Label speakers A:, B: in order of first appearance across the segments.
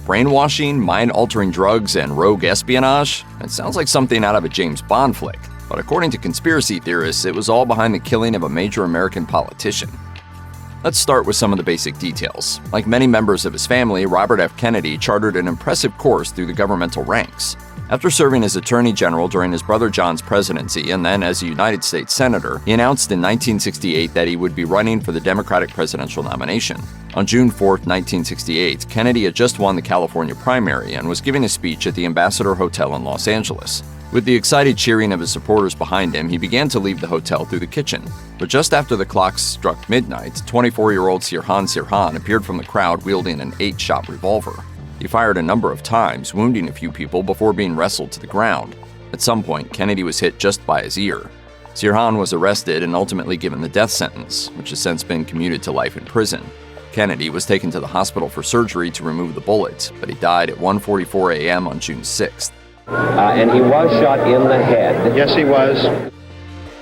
A: Brainwashing, mind-altering drugs, and rogue espionage? It sounds like something out of a James Bond flick. But according to conspiracy theorists, it was all behind the killing of a major American politician. Let's start with some of the basic details. Like many members of his family, Robert F. Kennedy chartered an impressive course through the governmental ranks. After serving as Attorney General during his brother John's presidency and then as a United States Senator, he announced in 1968 that he would be running for the Democratic presidential nomination. On June 4, 1968, Kennedy had just won the California primary and was giving a speech at the Ambassador Hotel in Los Angeles. With the excited cheering of his supporters behind him, he began to leave the hotel through the kitchen. But just after the clock struck midnight, 24-year-old Sirhan appeared from the crowd wielding an 8-shot revolver. He fired a number of times, wounding a few people before being wrestled to the ground. At some point, Kennedy was hit just by his ear. Sirhan was arrested and ultimately given the death sentence, which has since been commuted to life in prison. Kennedy was taken to the hospital for surgery to remove the bullet, but he died at 1:44 a.m. on June 6th.
B: And he was shot in the head.
C: Yes, he was.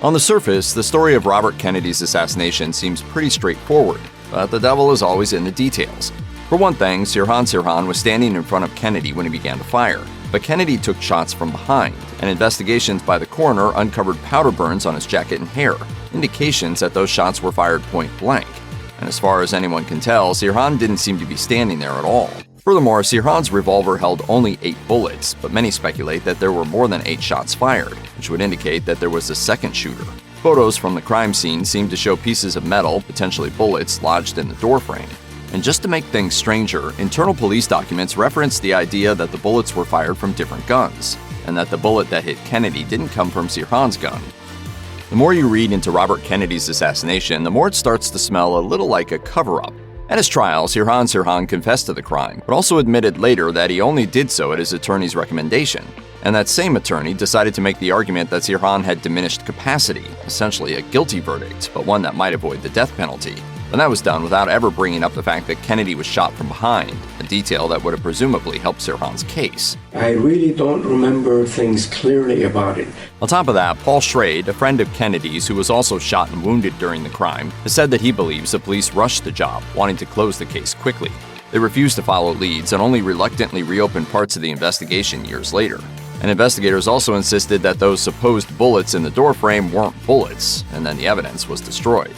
A: On the surface, the story of Robert Kennedy's assassination seems pretty straightforward, but the devil is always in the details. For one thing, Sirhan was standing in front of Kennedy when he began to fire, but Kennedy took shots from behind, and investigations by the coroner uncovered powder burns on his jacket and hair, indications that those shots were fired point blank. And as far as anyone can tell, Sirhan didn't seem to be standing there at all. Furthermore, Sirhan's revolver held only 8 bullets, but many speculate that there were more than 8 shots fired, which would indicate that there was a second shooter. Photos from the crime scene seem to show pieces of metal, potentially bullets, lodged in the doorframe. And just to make things stranger, internal police documents reference the idea that the bullets were fired from different guns, and that the bullet that hit Kennedy didn't come from Sirhan's gun. The more you read into Robert Kennedy's assassination, the more it starts to smell a little like a cover-up. At his trial, Sirhan confessed to the crime, but also admitted later that he only did so at his attorney's recommendation. And that same attorney decided to make the argument that Sirhan had diminished capacity, essentially a guilty verdict, but one that might avoid the death penalty. And that was done without ever bringing up the fact that Kennedy was shot from behind, a detail that would have presumably helped Sirhan's case.
D: I really don't remember things clearly about it.
A: On top of that, Paul Schrade, a friend of Kennedy's who was also shot and wounded during the crime, has said that he believes the police rushed the job, wanting to close the case quickly. They refused to follow leads and only reluctantly reopened parts of the investigation years later. And investigators also insisted that those supposed bullets in the doorframe weren't bullets, and then the evidence was destroyed.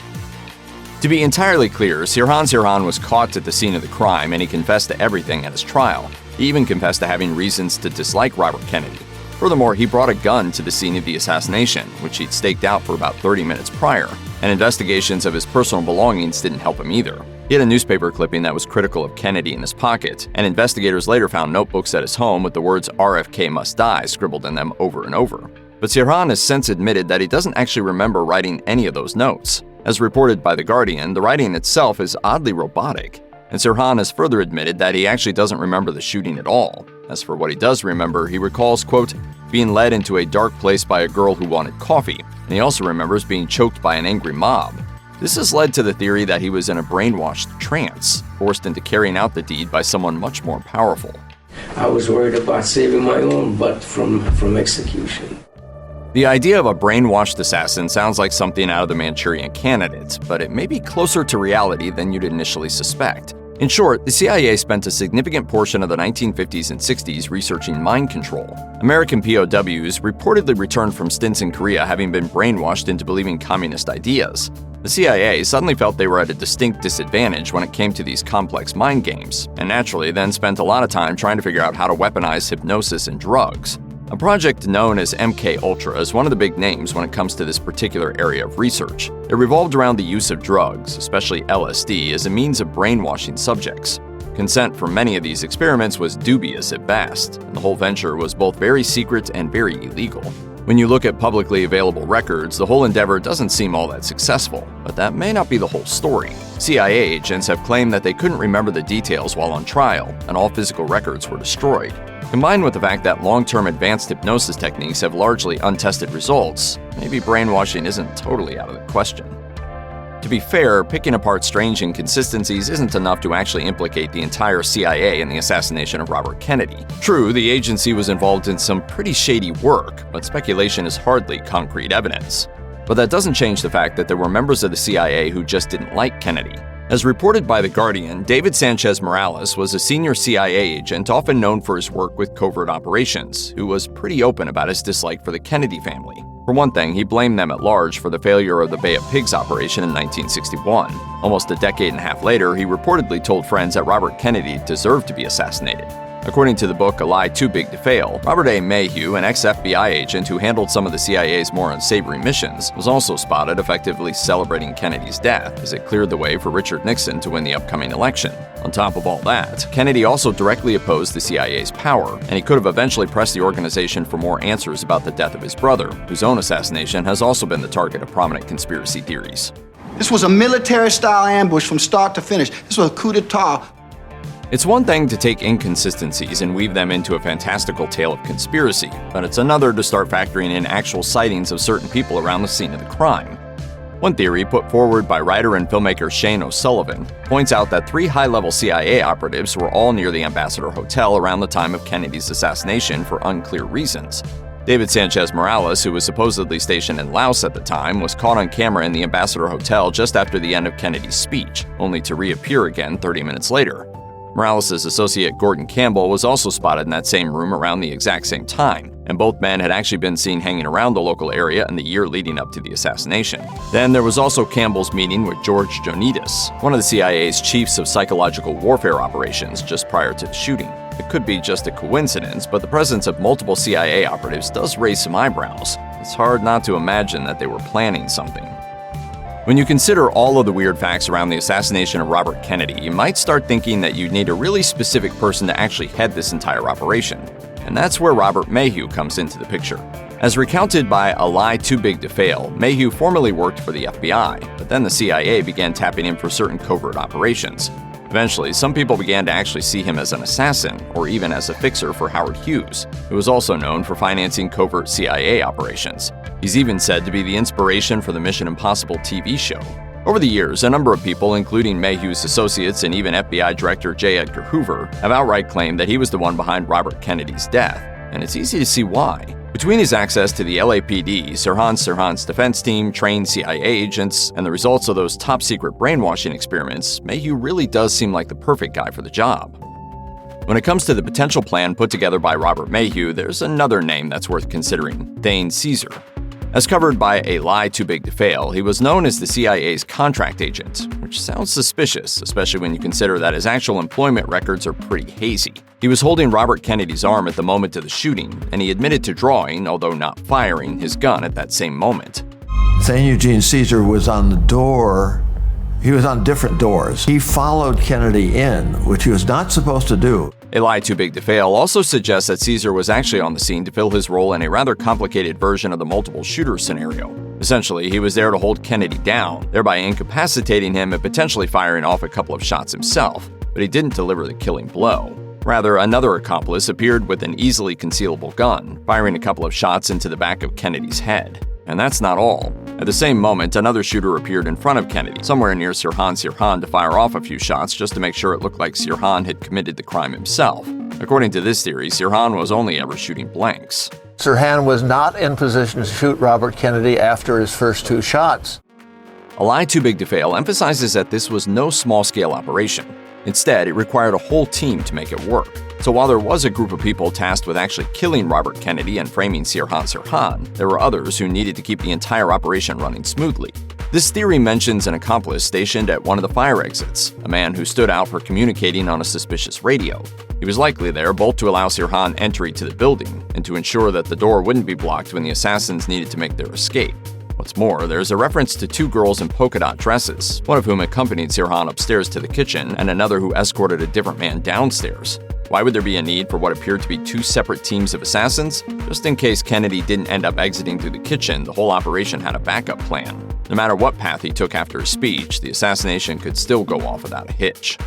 A: To be entirely clear, Sirhan was caught at the scene of the crime and he confessed to everything at his trial. He even confessed to having reasons to dislike Robert Kennedy. Furthermore, he brought a gun to the scene of the assassination, which he'd staked out for about 30 minutes prior, and investigations of his personal belongings didn't help him either. He had a newspaper clipping that was critical of Kennedy in his pocket, and investigators later found notebooks at his home with the words "RFK must die" scribbled in them over and over. But Sirhan has since admitted that he doesn't actually remember writing any of those notes. As reported by The Guardian, the writing itself is oddly robotic, and Sirhan has further admitted that he actually doesn't remember the shooting at all. As for what he does remember, he recalls, quote, being led into a dark place by a girl who wanted coffee, and he also remembers being choked by an angry mob. This has led to the theory that he was in a brainwashed trance, forced into carrying out the deed by someone much more powerful.
D: I was worried about saving my own butt from execution.
A: The idea of a brainwashed assassin sounds like something out of the Manchurian Candidate, but it may be closer to reality than you'd initially suspect. In short, the CIA spent a significant portion of the 1950s and 60s researching mind control. American POWs reportedly returned from stints in Korea having been brainwashed into believing communist ideas. The CIA suddenly felt they were at a distinct disadvantage when it came to these complex mind games, and naturally then spent a lot of time trying to figure out how to weaponize hypnosis and drugs. A project known as MKUltra is one of the big names when it comes to this particular area of research. It revolved around the use of drugs, especially LSD, as a means of brainwashing subjects. Consent for many of these experiments was dubious at best, and the whole venture was both very secret and very illegal. When you look at publicly available records, the whole endeavor doesn't seem all that successful, but that may not be the whole story. CIA agents have claimed that they couldn't remember the details while on trial, and all physical records were destroyed. Combined with the fact that long-term advanced hypnosis techniques have largely untested results, maybe brainwashing isn't totally out of the question. To be fair, picking apart strange inconsistencies isn't enough to actually implicate the entire CIA in the assassination of Robert Kennedy. True, the agency was involved in some pretty shady work, but speculation is hardly concrete evidence. But that doesn't change the fact that there were members of the CIA who just didn't like Kennedy. As reported by The Guardian, David Sanchez Morales was a senior CIA agent often known for his work with covert operations, who was pretty open about his dislike for the Kennedy family. For one thing, he blamed them at large for the failure of the Bay of Pigs operation in 1961. Almost a decade and a half later, he reportedly told friends that Robert Kennedy deserved to be assassinated. According to the book A Lie Too Big to Fail, Robert A. Maheu, an ex-FBI agent who handled some of the CIA's more unsavory missions, was also spotted effectively celebrating Kennedy's death as it cleared the way for Richard Nixon to win the upcoming election. On top of all that, Kennedy also directly opposed the CIA's power, and he could have eventually pressed the organization for more answers about the death of his brother, whose own assassination has also been the target of prominent conspiracy theories.
C: This was a military-style ambush from start to finish. This was a coup d'etat.
A: It's one thing to take inconsistencies and weave them into a fantastical tale of conspiracy, but it's another to start factoring in actual sightings of certain people around the scene of the crime. One theory put forward by writer and filmmaker Shane O'Sullivan points out that 3 high-level CIA operatives were all near the Ambassador Hotel around the time of Kennedy's assassination for unclear reasons. David Sanchez Morales, who was supposedly stationed in Laos at the time, was caught on camera in the Ambassador Hotel just after the end of Kennedy's speech, only to reappear again 30 minutes later. Morales' associate Gordon Campbell was also spotted in that same room around the exact same time, and both men had actually been seen hanging around the local area in the year leading up to the assassination. Then there was also Campbell's meeting with George Jonidas, one of the CIA's chiefs of psychological warfare operations, just prior to the shooting. It could be just a coincidence, but the presence of multiple CIA operatives does raise some eyebrows. It's hard not to imagine that they were planning something. When you consider all of the weird facts around the assassination of Robert Kennedy, you might start thinking that you'd need a really specific person to actually head this entire operation. And that's where Robert Maheu comes into the picture. As recounted by A Lie Too Big to Fail, Maheu formerly worked for the FBI, but then the CIA began tapping him for certain covert operations. Eventually, some people began to actually see him as an assassin, or even as a fixer for Howard Hughes, who was also known for financing covert CIA operations. He's even said to be the inspiration for the Mission Impossible TV show. Over the years, a number of people, including Maheu's associates and even FBI Director J. Edgar Hoover, have outright claimed that he was the one behind Robert Kennedy's death, and it's easy to see why. Between his access to the LAPD, Sirhan's defense team, trained CIA agents, and the results of those top-secret brainwashing experiments, Maheu really does seem like the perfect guy for the job. When it comes to the potential plan put together by Robert Maheu, there's another name that's worth considering: Thane Caesar. As covered by A Lie Too Big to Fail, he was known as the CIA's contract agent, which sounds suspicious, especially when you consider that his actual employment records are pretty hazy. He was holding Robert Kennedy's arm at the moment of the shooting, and he admitted to drawing, although not firing, his gun at that same moment.
E: Thane Eugene Caesar was on the door. He was on different doors. He followed Kennedy in, which he was not supposed to do.
A: A Lie Too Big to Fail also suggests that Caesar was actually on the scene to fill his role in a rather complicated version of the multiple shooter scenario. Essentially, he was there to hold Kennedy down, thereby incapacitating him and potentially firing off a couple of shots himself, but he didn't deliver the killing blow. Rather, another accomplice appeared with an easily concealable gun, firing a couple of shots into the back of Kennedy's head. And that's not all. At the same moment, another shooter appeared in front of Kennedy, somewhere near Sirhan to fire off a few shots just to make sure it looked like Sirhan had committed the crime himself. According to this theory, Sirhan was only ever shooting blanks.
E: Sirhan was not in position to shoot Robert Kennedy after his first 2 shots.
A: A Lie Too Big to Fail emphasizes that this was no small-scale operation. Instead, it required a whole team to make it work. So while there was a group of people tasked with actually killing Robert Kennedy and framing Sirhan, there were others who needed to keep the entire operation running smoothly. This theory mentions an accomplice stationed at one of the fire exits, a man who stood out for communicating on a suspicious radio. He was likely there both to allow Sirhan entry to the building and to ensure that the door wouldn't be blocked when the assassins needed to make their escape. What's more, there's a reference to 2 girls in polka dot dresses, one of whom accompanied Sirhan upstairs to the kitchen and another who escorted a different man downstairs. Why would there be a need for what appeared to be 2 separate teams of assassins? Just in case Kennedy didn't end up exiting through the kitchen, the whole operation had a backup plan. No matter what path he took after his speech, the assassination could still go off without a hitch.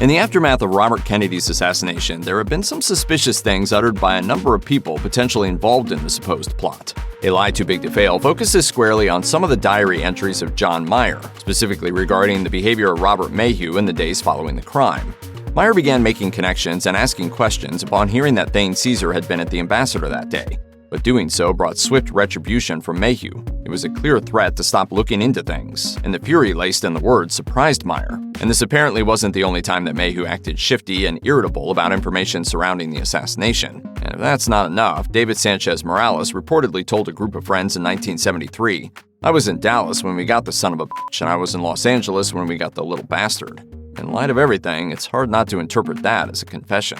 A: In the aftermath of Robert Kennedy's assassination, there have been some suspicious things uttered by a number of people potentially involved in the supposed plot. A Lie Too Big to Fail focuses squarely on some of the diary entries of John Maheu, specifically regarding the behavior of Robert Maheu in the days following the crime. Maheu began making connections and asking questions upon hearing that Thane Caesar had been at the Ambassador that day. But doing so brought swift retribution from Maheu. It was a clear threat to stop looking into things, and the fury laced in the words surprised Meyer. And this apparently wasn't the only time that Maheu acted shifty and irritable about information surrounding the assassination. And if that's not enough, David Sanchez Morales reportedly told a group of friends in 1973, "I was in Dallas when we got the son of a bitch, and I was in Los Angeles when we got the little bastard." In light of everything, it's hard not to interpret that as a confession.